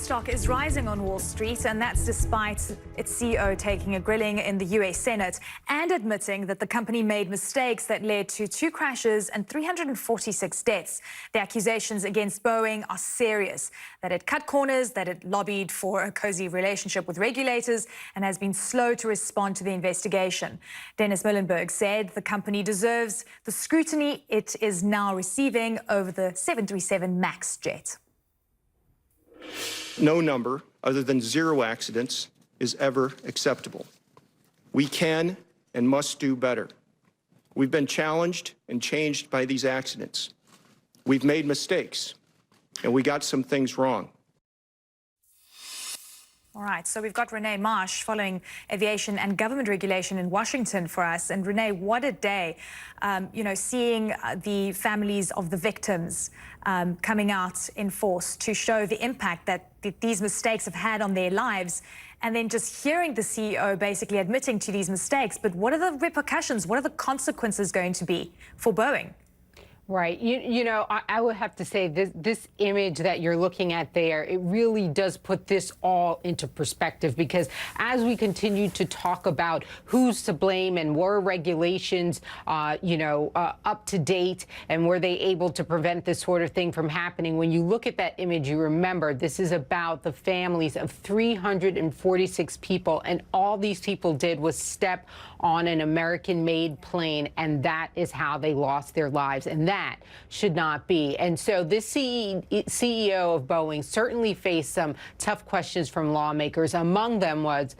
stock is rising on Wall Street, and that's despite its CEO taking a grilling in the US Senate and admitting that the company made mistakes that led to 2 crashes and 346 deaths. The accusations against Boeing are serious, that it cut corners, that it lobbied for a cozy relationship with regulators, and has been slow to respond to the investigation. Dennis Muilenburg said the company deserves the scrutiny it is now receiving over the 737 MAX jet. No number other than 0 accidents is ever acceptable. We can and must do better. We've been challenged and changed by these accidents. We've made mistakes, and we got some things wrong. All right, so we've got Rene Marsh following aviation and government regulation in Washington for us. And Rene, what a day, seeing the families of the victims coming out in force to show the impact that these mistakes have had on their lives. And then just hearing the CEO basically admitting to these mistakes. But what are the repercussions? What are the consequences going to be for Boeing? Right. I would have to say this image that you're looking at there, it really does put this all into perspective, because as we continue to talk about who's to blame and were regulations, up to date, and were they able to prevent this sort of thing from happening, when you look at that image, you remember this is about the families of 346 people, and all these people did was step on an American-made plane, and that is how they lost their lives. And that should not be. And so this CEO of Boeing certainly faced some tough questions from lawmakers. Among them was,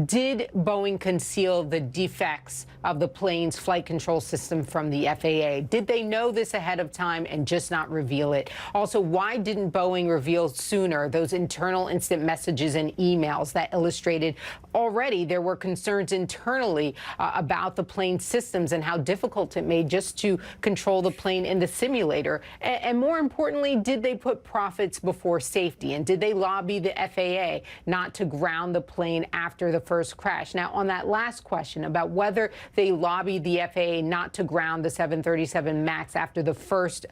did Boeing conceal the defects of the plane's flight control system from the FAA? Did they know this ahead of time and just not reveal it? Also, why didn't Boeing reveal sooner those internal instant messages and emails that illustrated already there were concerns internally about the plane's systems and how difficult it made just to control the plane in the simulator? And more importantly, did they put profits before safety? And did they lobby the FAA not to ground the plane after the first crash? Now, on that last question about whether they lobbied the FAA not to ground the 737 MAX after the first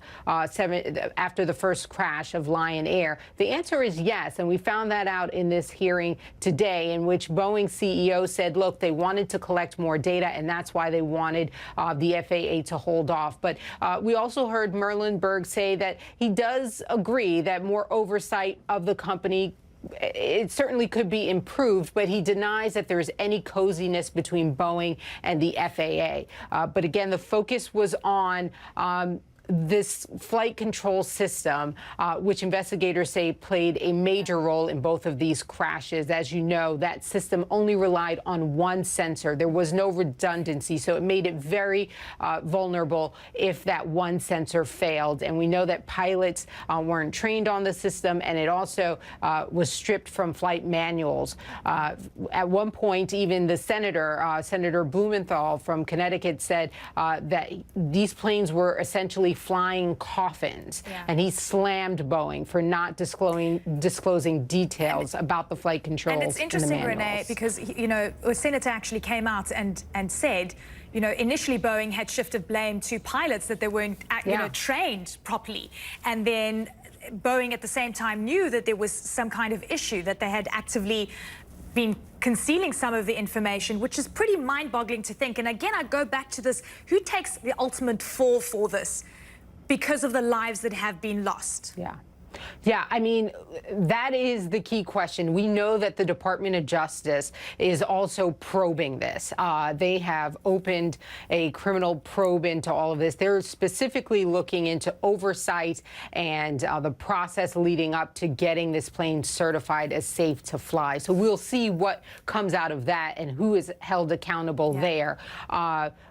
crash of Lion Air, the answer is yes. And we found that out in this hearing today, in which Boeing CEO said, look, they wanted to collect more data, and that's why they wanted the FAA to hold off. But we also heard Muilenburg say that he does agree that more oversight of the company, it certainly could be improved, but he denies that there's any coziness between Boeing and the FAA. But again, the focus was on this flight control system, which investigators say played a major role in both of these crashes. As you know, that system only relied on one sensor. There was no redundancy, so it made it very vulnerable if that one sensor failed. And we know that pilots weren't trained on the system, and it also was stripped from flight manuals. At one point, even the Senator Blumenthal from Connecticut, said that these planes were essentially flying coffins, and he slammed Boeing for not disclosing details about the flight controls. And it's interesting, Rene, because a senator actually came out and said, initially Boeing had shifted blame to pilots that they weren't trained properly, and then Boeing at the same time knew that there was some kind of issue, that they had actively been concealing some of the information, which is pretty mind-boggling to think. And again, I go back to this: who takes the ultimate fall for this? Because of the lives that have been lost. Yeah, I mean, that is the key question. We know that the Department of Justice is also probing this. They have opened a criminal probe into all of this. They're specifically looking into oversight and the process leading up to getting this plane certified as safe to fly. So we'll see what comes out of that and who is held accountable there.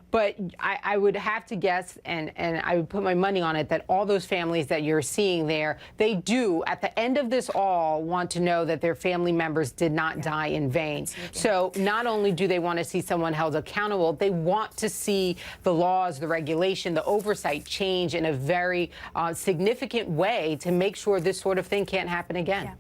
But I would have to guess, and I would put my money on it, that all those families that you're seeing there, they do, at the end of this all, want to know that their family members did not die in vain. So not only do they want to see someone held accountable, they want to see the laws, the regulation, the oversight change in a very significant way to make sure this sort of thing can't happen again.